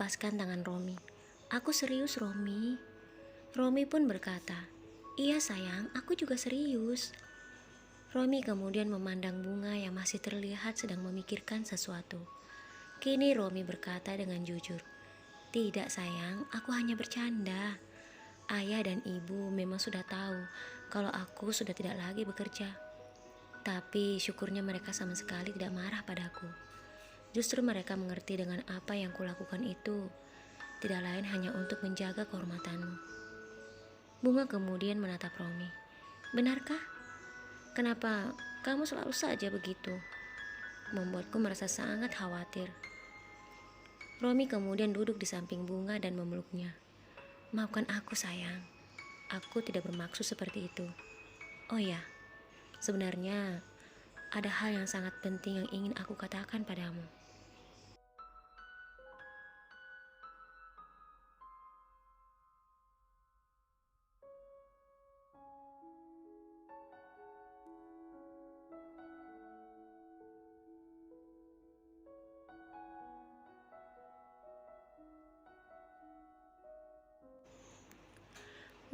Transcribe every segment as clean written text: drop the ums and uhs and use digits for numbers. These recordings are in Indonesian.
melepaskan tangan Romi. Aku serius, Romi. Romi pun berkata, iya sayang, aku juga serius. Romi kemudian memandang Bunga yang masih terlihat sedang memikirkan sesuatu. Kini Romi berkata dengan jujur, tidak sayang, aku hanya bercanda. Ayah dan ibu memang sudah tahu kalau aku sudah tidak lagi bekerja. Tapi syukurnya mereka sama sekali tidak marah padaku. Justru mereka mengerti dengan apa yang kulakukan itu tidak lain hanya untuk menjaga kehormatanmu. Bunga kemudian menatap Romi. Benarkah? Kenapa kamu selalu saja begitu? Membuatku merasa sangat khawatir. Romi kemudian duduk di samping Bunga dan memeluknya. Maafkan aku sayang, aku tidak bermaksud seperti itu. Oh ya, sebenarnya ada hal yang sangat penting yang ingin aku katakan padamu.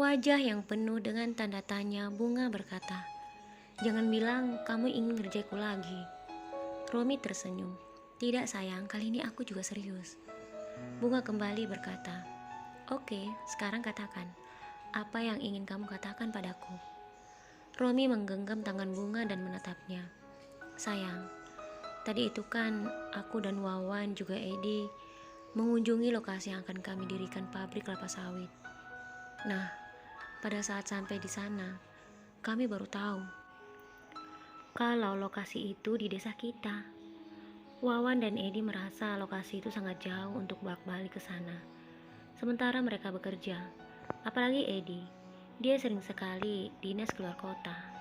Wajah yang penuh dengan tanda tanya, Bunga berkata, jangan bilang kamu ingin ngerjaiku lagi. Romi tersenyum. Tidak sayang, kali ini aku juga serius. Bunga kembali berkata, oke, sekarang katakan, apa yang ingin kamu katakan padaku? Romi menggenggam tangan Bunga dan menatapnya. Sayang, tadi itu kan aku dan Wawan juga Edi mengunjungi lokasi yang akan kami dirikan pabrik kelapa sawit. Nah, pada saat sampai di sana, kami baru tahu kalau lokasi itu di desa kita. Wawan dan Edi merasa lokasi itu sangat jauh untuk bolak-balik ke sana. Sementara mereka bekerja, apalagi Edi, dia sering sekali dinas keluar kota.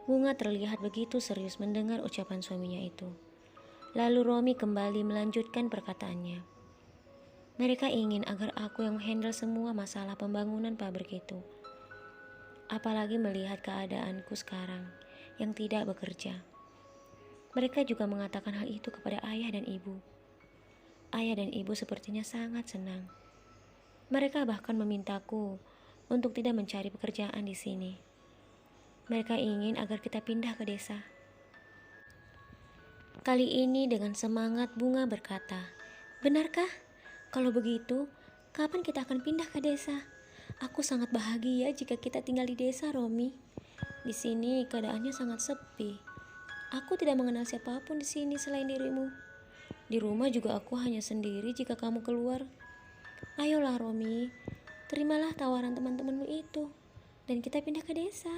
Bunga terlihat begitu serius mendengar ucapan suaminya itu. Lalu Romi kembali melanjutkan perkataannya. Mereka ingin agar aku yang handle semua masalah pembangunan pabrik itu. Apalagi melihat keadaanku sekarang yang tidak bekerja. Mereka juga mengatakan hal itu kepada ayah dan ibu. Ayah dan ibu sepertinya sangat senang. Mereka bahkan memintaku untuk tidak mencari pekerjaan di sini. Mereka ingin agar kita pindah ke desa. Kali ini dengan semangat Bunga berkata, benarkah? Kalau begitu, kapan kita akan pindah ke desa? Aku sangat bahagia jika kita tinggal di desa, Romi. Di sini keadaannya sangat sepi. Aku tidak mengenal siapapun di sini selain dirimu. Di rumah juga aku hanya sendiri jika kamu keluar. Ayolah, Romi, terimalah tawaran teman-temanmu itu, dan kita pindah ke desa.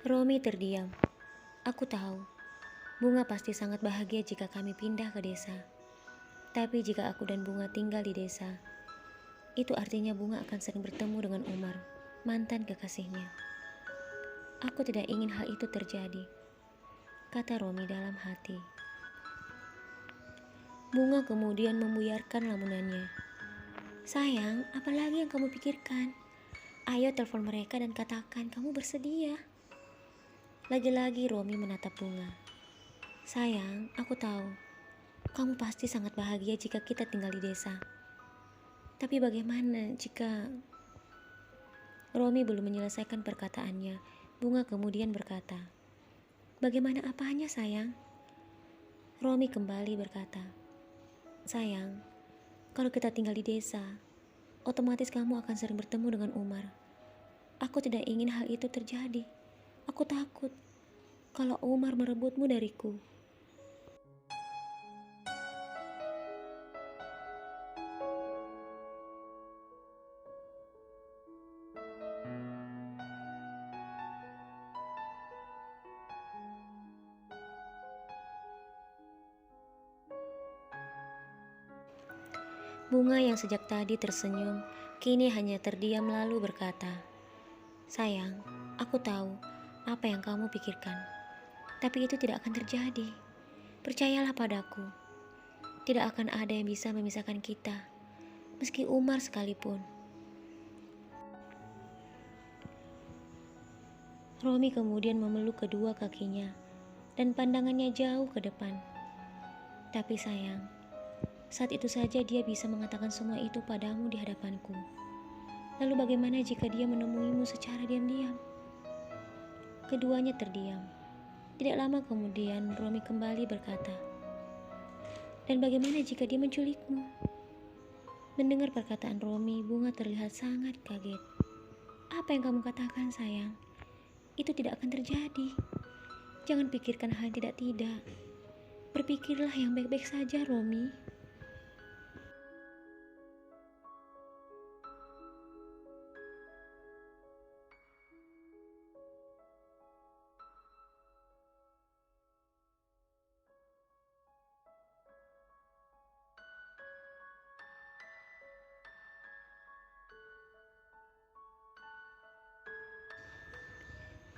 Romi terdiam. Aku tahu, Bunga pasti sangat bahagia jika kami pindah ke desa. Tapi jika aku dan Bunga tinggal di desa, itu artinya Bunga akan sering bertemu dengan Umar, mantan kekasihnya. Aku tidak ingin hal itu terjadi, kata Romi dalam hati. Bunga kemudian membuyarkan lamunannya. Sayang, apalagi yang kamu pikirkan? Ayo telepon mereka dan katakan kamu bersedia. Lagi-lagi Romi menatap Bunga. Sayang, aku tahu, kamu pasti sangat bahagia jika kita tinggal di desa. Tapi bagaimana jika... Romi belum menyelesaikan perkataannya. Bunga kemudian berkata, bagaimana apanya sayang? Romi kembali berkata, sayang, kalau kita tinggal di desa, otomatis kamu akan sering bertemu dengan Umar. Aku tidak ingin hal itu terjadi. Aku takut kalau Umar merebutmu dariku. Bunga yang sejak tadi tersenyum, kini hanya terdiam lalu berkata, "Sayang, aku tahu apa yang kamu pikirkan, tapi itu tidak akan terjadi. Percayalah padaku, tidak akan ada yang bisa memisahkan kita, meski Umar sekalipun." Romi kemudian memeluk kedua kakinya dan pandangannya jauh ke depan. Tapi sayang, saat itu saja dia bisa mengatakan semua itu padamu di hadapanku. Lalu bagaimana jika dia menemuimu secara diam-diam? Keduanya terdiam. Tidak lama kemudian Romi kembali berkata, "Dan bagaimana jika dia menculikmu?" Mendengar perkataan Romi, Bunga terlihat sangat kaget. "Apa yang kamu katakan, sayang? Itu tidak akan terjadi. Jangan pikirkan hal yang tidak-tidak. Berpikirlah yang baik-baik saja, Romi."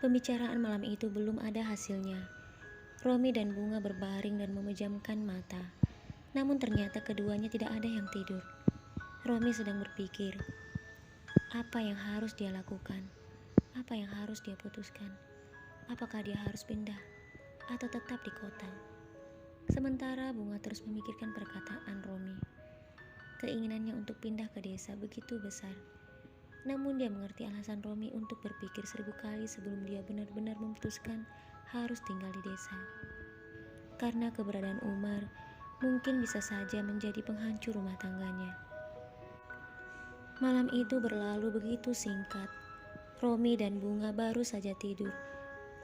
Pembicaraan malam itu belum ada hasilnya. Romi dan Bunga berbaring dan memejamkan mata. Namun ternyata keduanya tidak ada yang tidur. Romi sedang berpikir, apa yang harus dia lakukan? Apa yang harus dia putuskan? Apakah dia harus pindah atau tetap di kota? Sementara Bunga terus memikirkan perkataan Romi. Keinginannya untuk pindah ke desa begitu besar. Namun dia mengerti alasan Romi untuk berpikir 1000 kali sebelum dia benar-benar memutuskan harus tinggal di desa. Karena keberadaan Umar mungkin bisa saja menjadi penghancur rumah tangganya. Malam itu berlalu begitu singkat. Romi dan Bunga baru saja tidur.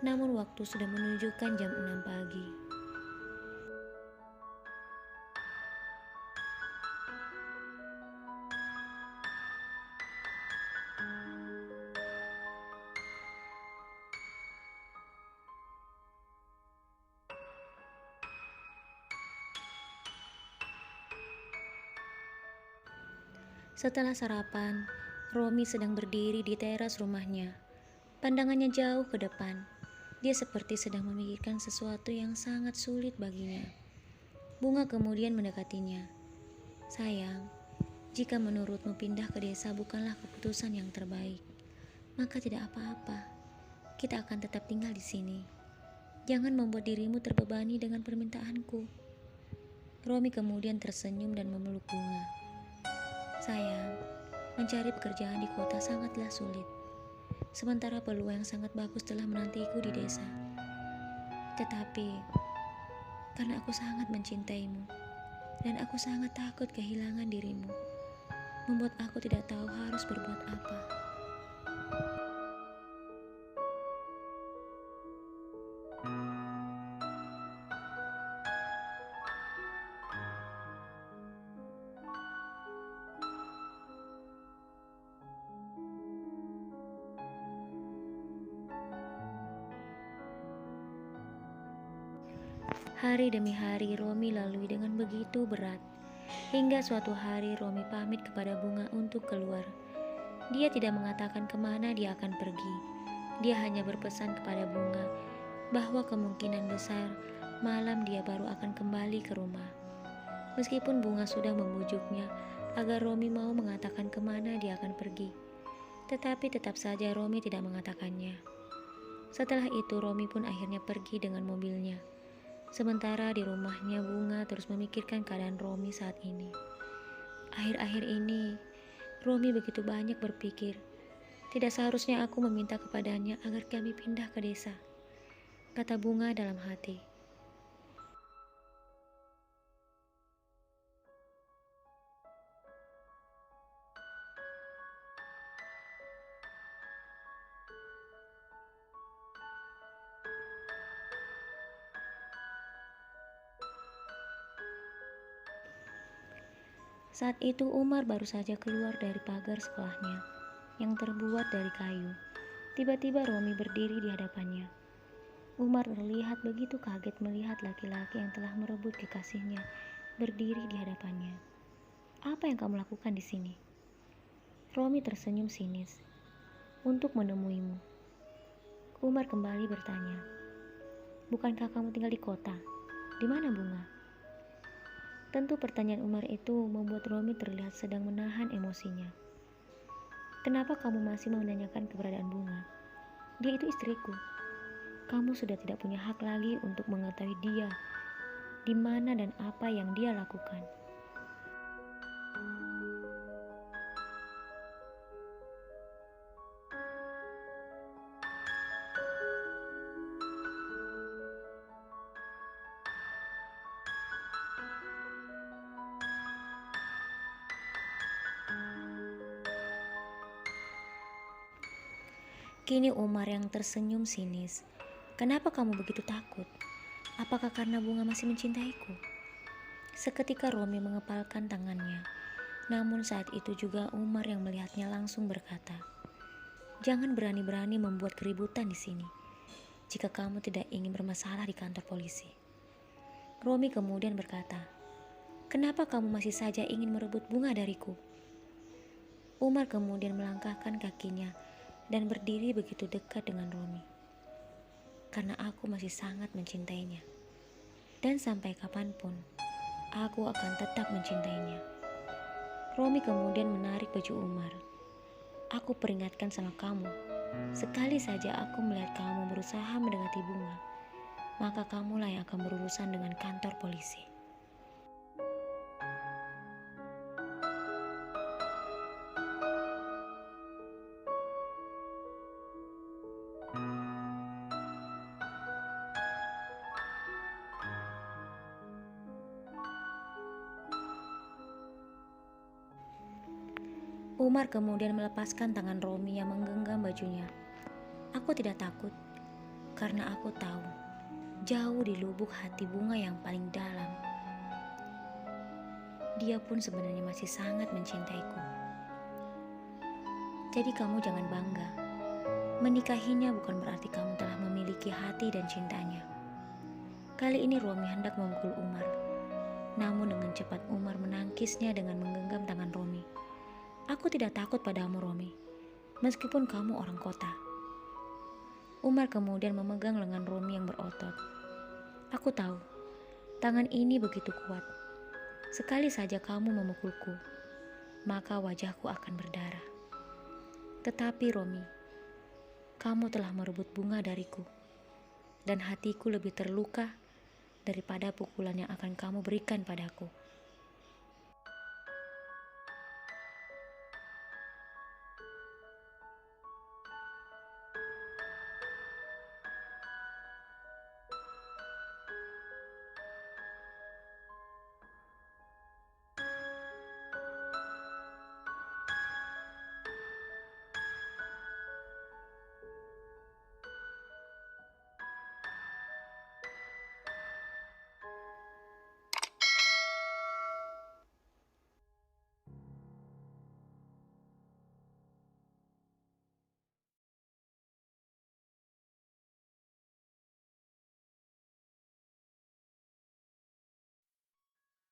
Namun waktu sudah menunjukkan jam 6 pagi. Setelah sarapan, Romi sedang berdiri di teras rumahnya. Pandangannya jauh ke depan. Dia seperti sedang memikirkan sesuatu yang sangat sulit baginya. Bunga kemudian mendekatinya. "Sayang, jika menurutmu pindah ke desa bukanlah keputusan yang terbaik, maka tidak apa-apa. Kita akan tetap tinggal di sini. Jangan membuat dirimu terbebani dengan permintaanku." Romi kemudian tersenyum dan memeluk Bunga. "Sayang, mencari pekerjaan di kota sangatlah sulit. Sementara peluang yang sangat bagus telah menantiku di desa. Tetapi, karena aku sangat mencintaimu, dan aku sangat takut kehilangan dirimu, membuat aku tidak tahu harus berbuat apa." Hari demi hari Romi lalui dengan begitu berat. Hingga suatu hari Romi pamit kepada Bunga untuk keluar. Dia tidak mengatakan kemana dia akan pergi. Dia hanya berpesan kepada Bunga bahwa kemungkinan besar malam dia baru akan kembali ke rumah. Meskipun Bunga sudah membujuknya agar Romi mau mengatakan kemana dia akan pergi, tetapi tetap saja Romi tidak mengatakannya. Setelah itu Romi pun akhirnya pergi dengan mobilnya. Sementara di rumahnya Bunga terus memikirkan keadaan Romi saat ini. Akhir-akhir ini, Romi begitu banyak berpikir, tidak seharusnya aku meminta kepadanya agar kami pindah ke desa, kata Bunga dalam hati. Saat itu Umar baru saja keluar dari pagar sekolahnya yang terbuat dari kayu. Tiba-tiba Romi berdiri di hadapannya. Umar terlihat begitu kaget melihat laki-laki yang telah merebut kekasihnya berdiri di hadapannya. Apa yang kamu lakukan di sini? Romi tersenyum sinis. Untuk menemuimu. Umar kembali bertanya. Bukankah kamu tinggal di kota? Di mana Bunga? Tentu pertanyaan Umar itu membuat Romi terlihat sedang menahan emosinya. Kenapa kamu masih menanyakan keberadaan Bunga? Dia itu istriku. Kamu sudah tidak punya hak lagi untuk mengetahui dia, di mana dan apa yang dia lakukan. Kini Umar yang tersenyum sinis. Kenapa kamu begitu takut? Apakah karena Bunga masih mencintaiku? Seketika Romi mengepalkan tangannya. Namun saat itu juga Umar yang melihatnya langsung berkata, jangan berani-berani membuat keributan di sini. Jika kamu tidak ingin bermasalah di kantor polisi. Romi kemudian berkata, kenapa kamu masih saja ingin merebut Bunga dariku? Umar kemudian melangkahkan kakinya dan berdiri begitu dekat dengan Romi. Karena aku masih sangat mencintainya. Dan sampai kapanpun, aku akan tetap mencintainya. Romi kemudian menarik baju Umar. Aku peringatkan sama kamu, sekali saja aku melihat kamu berusaha mendekati Bunga, maka kamulah yang akan berurusan dengan kantor polisi. Umar kemudian melepaskan tangan Romi yang menggenggam bajunya. Aku tidak takut, karena aku tahu, jauh di lubuk hati Bunga yang paling dalam, dia pun sebenarnya masih sangat mencintaiku. Jadi kamu jangan bangga. Menikahinya bukan berarti kamu telah memiliki hati dan cintanya. Kali ini Romi hendak memukul Umar. Namun dengan cepat Umar menangkisnya dengan menggenggam tangan Romi. Aku tidak takut padamu Romi, meskipun kamu orang kota. Umar kemudian memegang lengan Romi yang berotot. Aku tahu, tangan ini begitu kuat. Sekali saja kamu memukulku, maka wajahku akan berdarah. Tetapi Romi, kamu telah merebut Bunga dariku, dan hatiku lebih terluka daripada pukulan yang akan kamu berikan padaku.